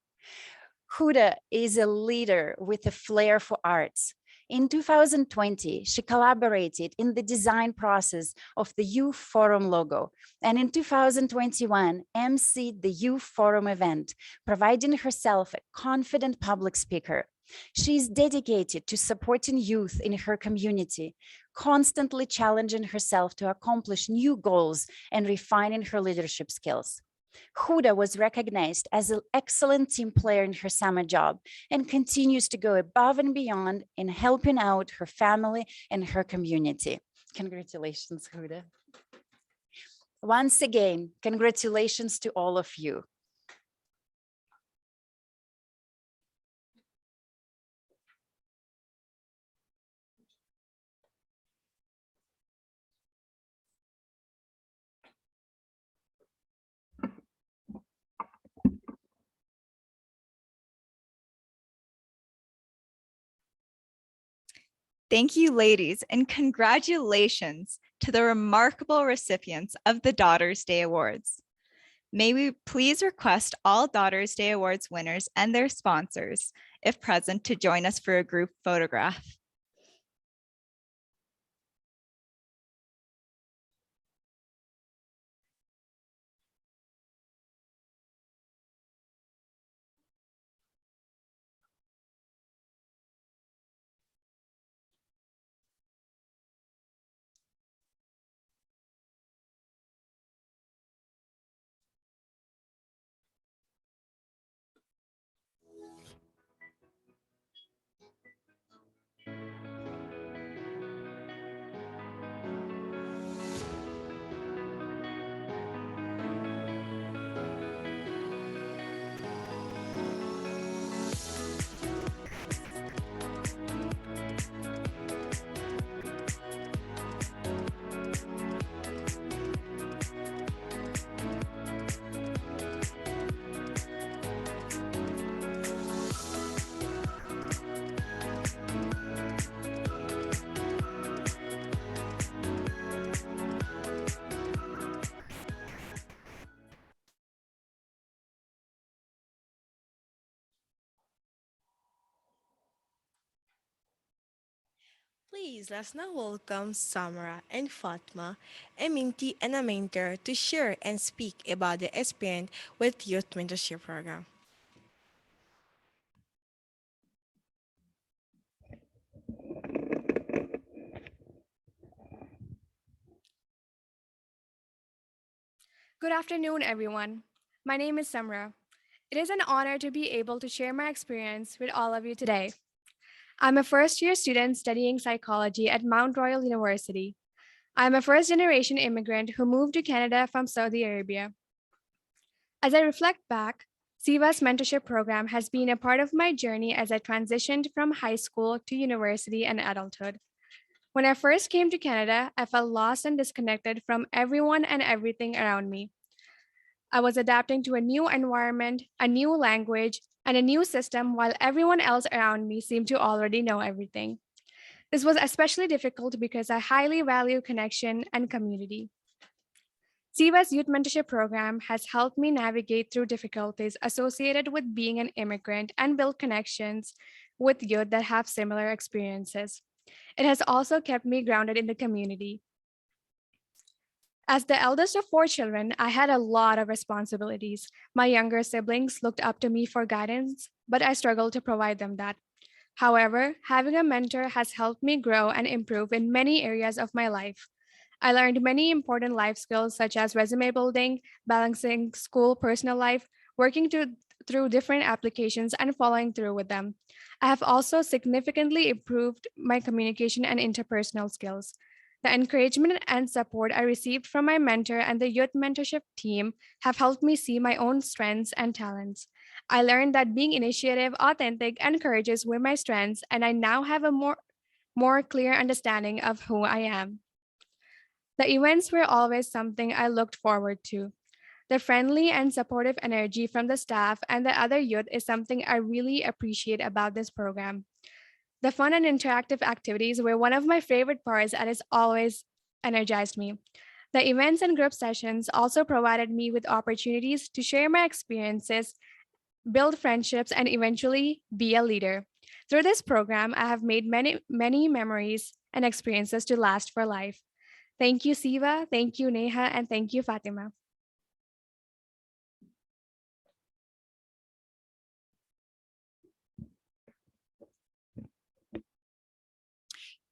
Huda is a leader with a flair for arts. In 2020, she collaborated in the design process of the Youth Forum logo, and in 2021, emceed the Youth Forum event, providing herself a confident public speaker. She is dedicated to supporting youth in her community, constantly challenging herself to accomplish new goals and refining her leadership skills. Huda was recognized as an excellent team player in her summer job and continues to go above and beyond in helping out her family and her community. Congratulations, Huda. Once again, congratulations to all of you. Thank you, ladies, and congratulations to the remarkable recipients of the Daughters Day Awards. May we please request all Daughters Day Awards winners and their sponsors, if present, to join us for a group photograph. Please, let's now welcome Samara and Fatma, a mentee and a mentor, to share and speak about the experience with Youth Mentorship Program. Good afternoon, everyone. My name is Samra. It is an honor to be able to share my experience with all of you today. I'm a first-year student studying psychology at Mount Royal University. I'm a first-generation immigrant who moved to Canada from Saudi Arabia. As I reflect back, CIWA's mentorship program has been a part of my journey as I transitioned from high school to university and adulthood. When I first came to Canada, I felt lost and disconnected from everyone and everything around me. I was adapting to a new environment, a new language, and a new system while everyone else around me seemed to already know everything. This was especially difficult because I highly value connection and community. CIWA's Youth Mentorship Program has helped me navigate through difficulties associated with being an immigrant and build connections with youth that have similar experiences. It has also kept me grounded in the community. As the eldest of 4 children, I had a lot of responsibilities. My younger siblings looked up to me for guidance, but I struggled to provide them that. However, having a mentor has helped me grow and improve in many areas of my life. I learned many important life skills such as resume building, balancing school, personal life, working through different applications, and following through with them. I have also significantly improved my communication and interpersonal skills. The encouragement and support I received from my mentor and the youth mentorship team have helped me see my own strengths and talents. I learned that being initiative, authentic, and courageous were my strengths, and I now have a more clear understanding of who I am. The events were always something I looked forward to. The friendly and supportive energy from the staff and the other youth is something I really appreciate about this program. The fun and interactive activities were one of my favorite parts, and it's always energized me. The events and group sessions also provided me with opportunities to share my experiences, build friendships, and eventually be a leader. Through this program, I have made many memories and experiences to last for life. Thank you, Siva. Thank you, Neha. And thank you, Fatima.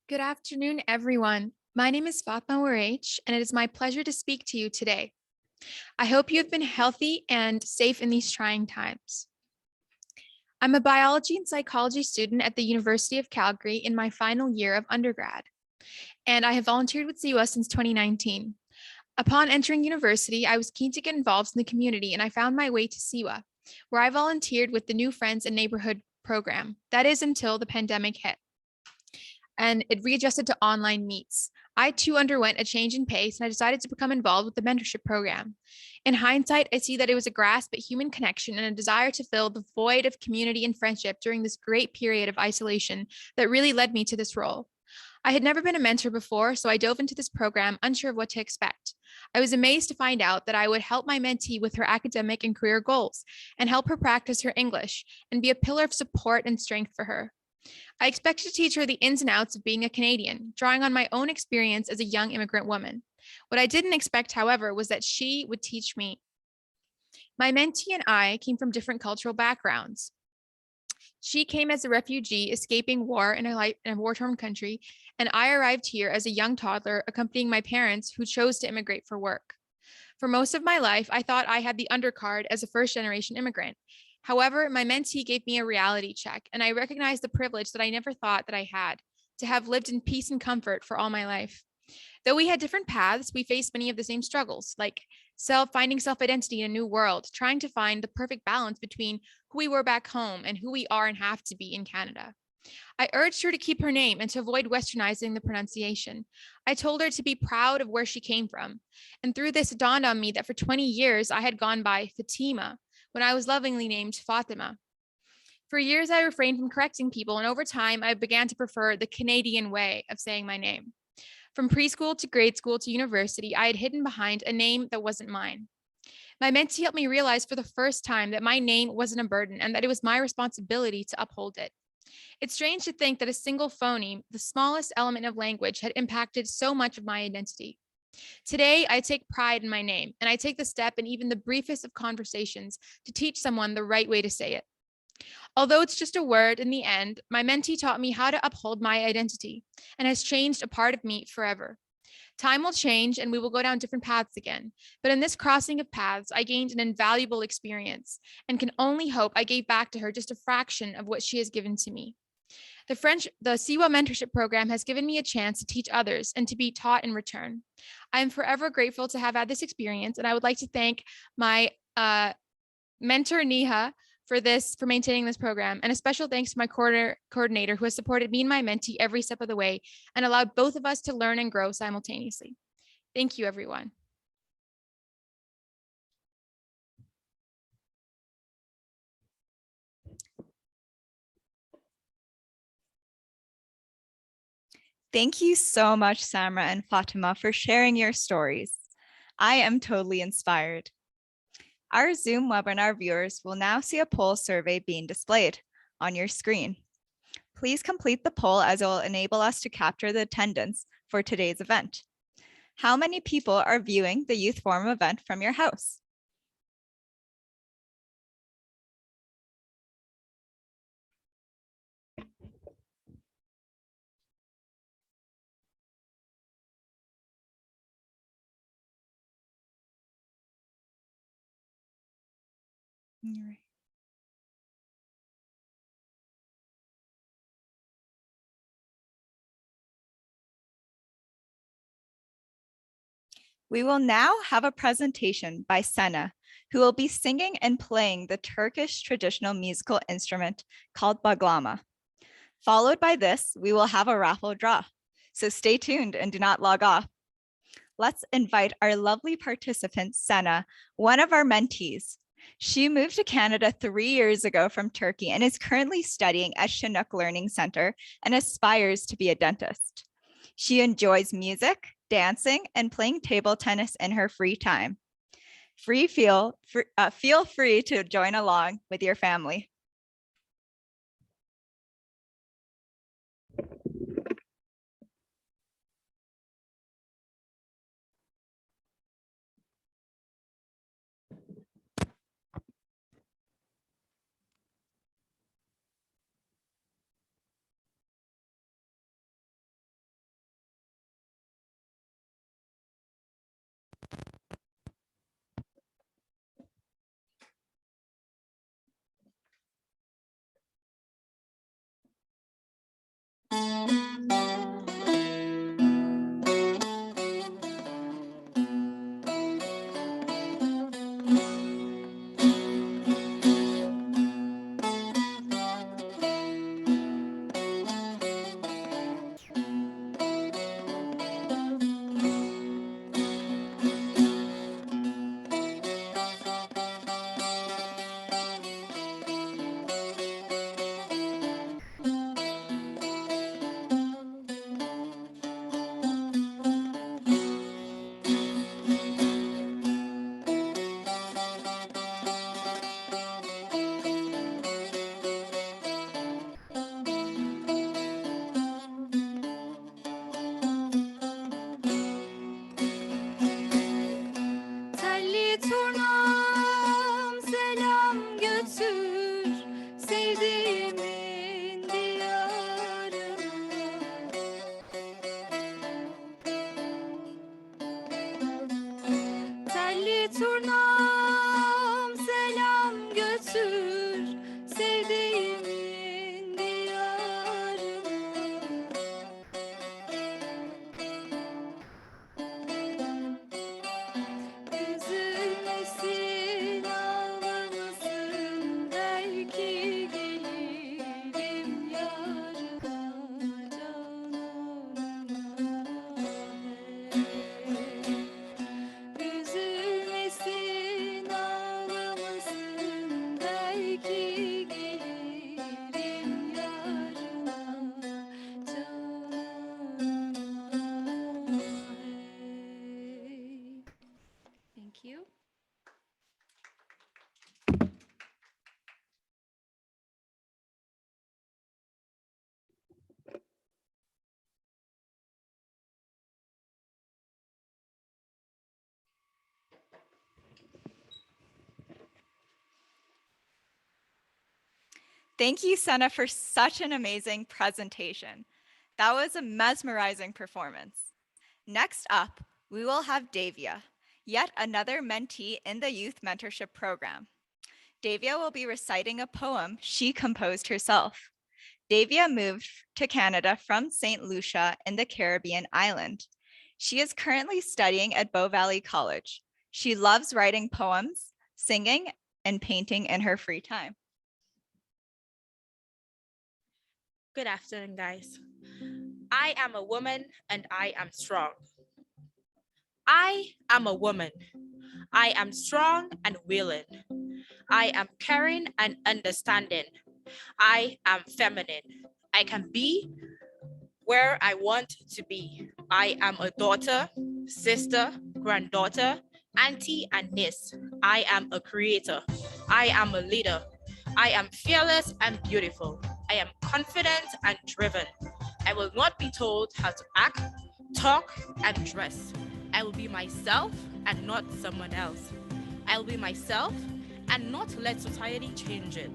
Good afternoon, everyone. My name is Fatma Warach, and it is my pleasure to speak to you today. I hope you have been healthy and safe in these trying times. I'm a biology and psychology student at the University of Calgary in my final year of undergrad, and I have volunteered with CIWA since 2019. Upon entering university, I was keen to get involved in the community, and I found my way to CIWA, where I volunteered with the New Friends and Neighborhood program. That is until the pandemic hit and it readjusted to online meets. I too underwent a change in pace and I decided to become involved with the mentorship program. In hindsight, I see that it was a grasp at human connection and a desire to fill the void of community and friendship during this great period of isolation that really led me to this role. I had never been a mentor before, so I dove into this program unsure of what to expect. I was amazed to find out that I would help my mentee with her academic and career goals and help her practice her English and be a pillar of support and strength for her. I expected to teach her the ins and outs of being a Canadian, drawing on my own experience as a young immigrant woman. What I didn't expect, however, was that she would teach me. My mentee and I came from different cultural backgrounds. She came as a refugee escaping war in a war-torn country, and I arrived here as a young toddler accompanying my parents who chose to immigrate for work. For most of my life, I thought I had the undercard as a first-generation immigrant. However, my mentee gave me a reality check, and I recognized the privilege that I never thought that I had, to have lived in peace and comfort for all my life. Though we had different paths, we faced many of the same struggles, like finding self-identity in a new world, trying to find the perfect balance between who we were back home and who we are and have to be in Canada. I urged her to keep her name and to avoid westernizing the pronunciation. I told her to be proud of where she came from. And through this, it dawned on me that for 20 years, I had gone by Fatima, when I was lovingly named Fatima. For years, I refrained from correcting people, and over time, I began to prefer the Canadian way of saying my name. From preschool to grade school to university, I had hidden behind a name that wasn't mine. My mentee helped me realize for the first time that my name wasn't a burden and that it was my responsibility to uphold it. It's strange to think that a single phoneme, the smallest element of language, had impacted so much of my identity. Today, I take pride in my name, and I take the step in even the briefest of conversations to teach someone the right way to say it. Although it's just a word in the end, my mentee taught me how to uphold my identity and has changed a part of me forever. Time will change and we will go down different paths again. But in this crossing of paths, I gained an invaluable experience and can only hope I gave back to her just a fraction of what she has given to me. The CIWA Mentorship Program has given me a chance to teach others and to be taught in return. I am forever grateful to have had this experience, and I would like to thank my mentor, Neha, for maintaining this program, and a special thanks to my coordinator who has supported me and my mentee every step of the way and allowed both of us to learn and grow simultaneously. Thank you, everyone. Thank you so much, Samra and Fatima, for sharing your stories. I am totally inspired. Our Zoom webinar viewers will now see a poll survey being displayed on your screen. Please complete the poll as it will enable us to capture the attendance for today's event. How many people are viewing the Youth Forum event from your house? Right. We will now have a presentation by Sena, who will be singing and playing the Turkish traditional musical instrument called baglama. Followed by this, we will have a raffle draw. So stay tuned and do not log off. Let's invite our lovely participant, Sena, one of our mentees. She moved to Canada 3 years ago from Turkey and is currently studying at Chinook Learning Center and aspires to be a dentist. She enjoys music, dancing, and playing table tennis in her free time. Feel free to join along with your family. Telli turnam selam götür sevdiğimin diyarına. Telli turnam selam götür sevdiğimin diyarına. Üzülmesin, ağlamasın, belki gelirim yarına cananına. Üzülmesin, ağlamasın, belki gelirim yarına cananına. Thank you. Thank you, Senna, for such an amazing presentation. That was a mesmerizing performance. Next up, we will have Davia, yet another mentee in the Youth Mentorship Program. Davia will be reciting a poem she composed herself. Davia moved to Canada from St. Lucia in the Caribbean island. She is currently studying at Bow Valley College. She loves writing poems, singing, and painting in her free time. Good afternoon, guys. I am a woman and I am strong. I am a woman. I am strong and willing. I am caring and understanding. I am feminine. I can be where I want to be. I am a daughter, sister, granddaughter, auntie, and niece. I am a creator. I am a leader. I am fearless and beautiful. I am confident and driven. I will not be told how to act, talk, and dress. I will be myself and not someone else. I will be myself and not let society change it.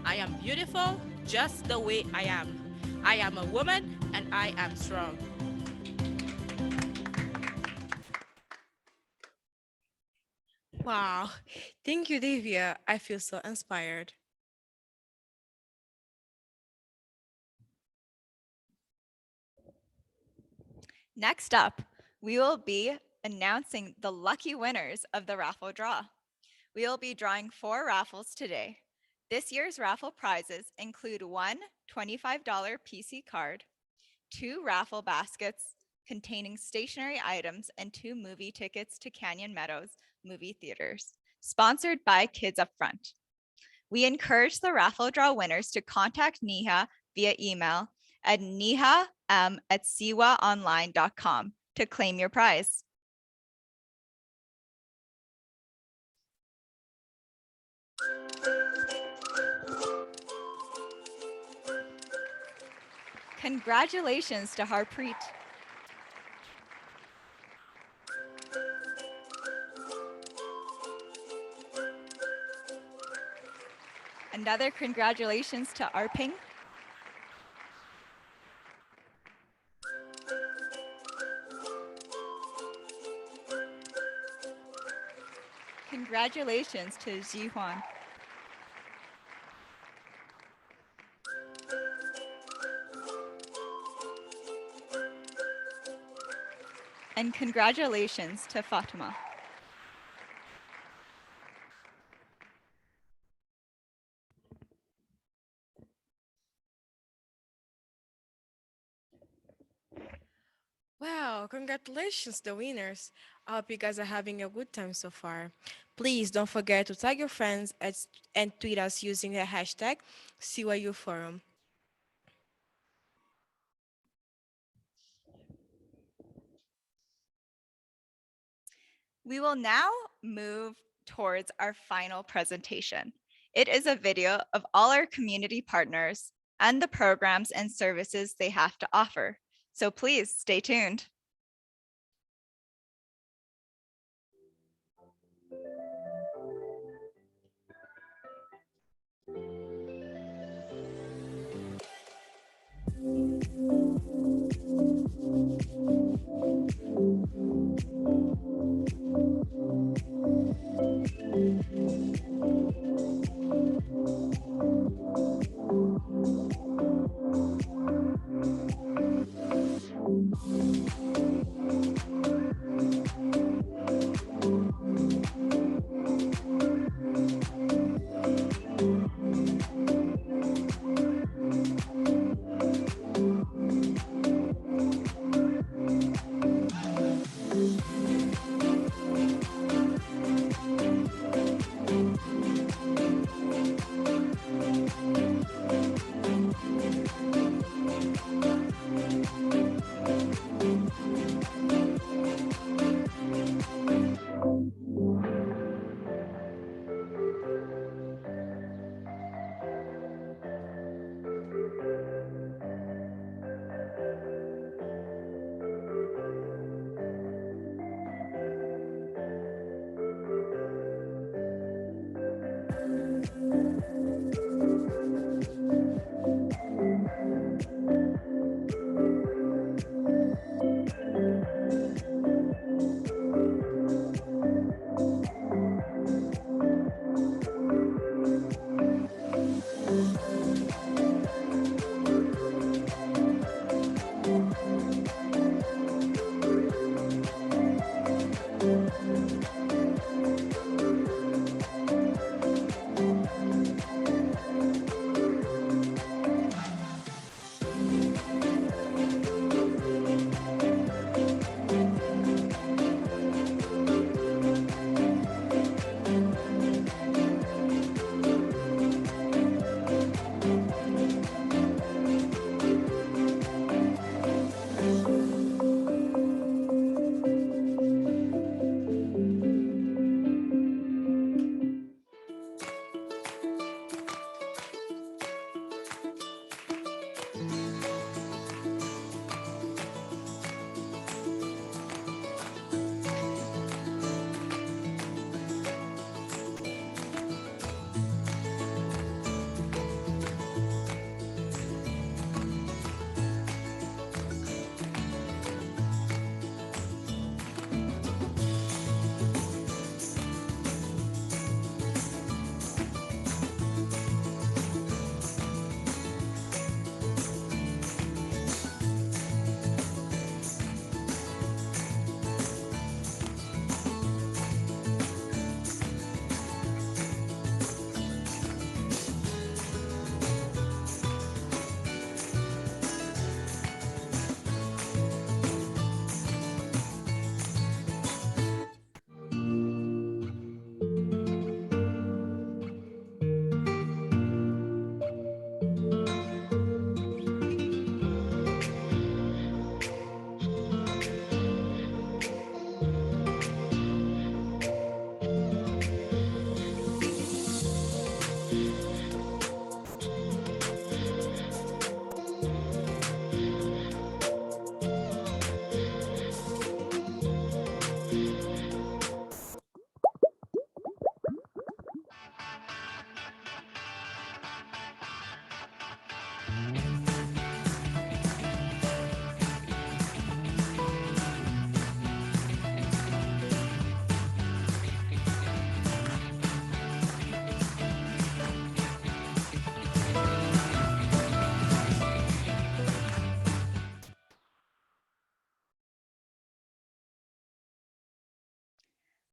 I am beautiful just the way I am. I am a woman and I am strong. Wow. Thank you, Davia. I feel so inspired. Next up, we will be announcing the lucky winners of the raffle draw. We will be drawing 4 raffles today. This year's raffle prizes include one $25 PC card, 2 raffle baskets containing stationery items, and 2 movie tickets to Canyon Meadows movie theaters, sponsored by Kids Up Front. We encourage the raffle draw winners to contact Neha via email at neha@ciwaonline.com to claim your prize. Congratulations to Harpreet. Another congratulations to Arping. Congratulations to Jihuan. And congratulations to Fatima. Wow, congratulations, the winners. I hope you guys are having a good time so far. Please don't forget to tag your friends and tweet us using the hashtag CIWA Forum. We will now move towards our final presentation. It is a video of all our community partners and the programs and services they have to offer. So please stay tuned.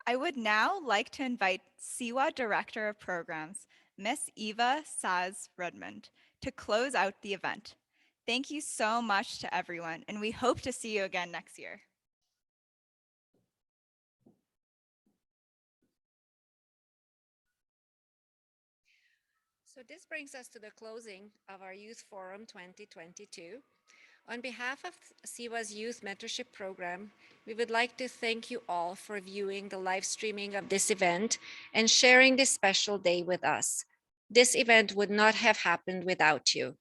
I would now like to invite CIWA Director of Programs, Miss Eva Saz-Redmond, to close out the event. Thank you so much to everyone, and we hope to see you again next year. So this brings us to the closing of our Youth Forum 2022. On behalf of CIWA's Youth Mentorship Program, we would like to thank you all for viewing the live streaming of this event and sharing this special day with us. This event would not have happened without you.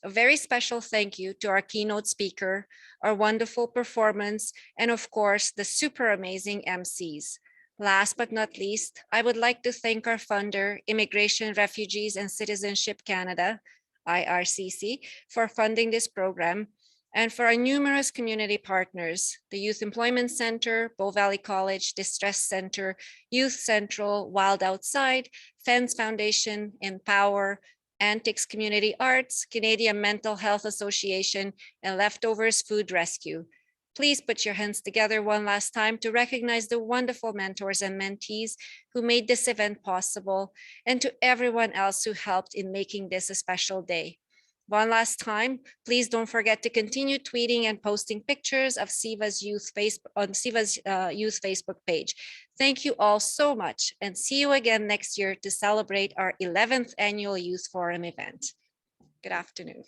A very special thank you to our keynote speaker, our wonderful performance, and of course, the super amazing MCs. Last but not least, I would like to thank our funder, Immigration, Refugees, and Citizenship Canada, IRCC, for funding this program, and for our numerous community partners, the Youth Employment Center, Bow Valley College, Distress Center, Youth Central, Wild Outside, Fence Foundation, Empower, Antics Community Arts, Canadian Mental Health Association, and Leftovers Food Rescue. Please put your hands together one last time to recognize the wonderful mentors and mentees who made this event possible, and to everyone else who helped in making this a special day. One last time, please don't forget to continue tweeting and posting pictures of CIWA's Youth on CIWA's Youth Facebook page. Thank you all so much, and see you again next year to celebrate our 11th annual Youth Forum event. Good afternoon.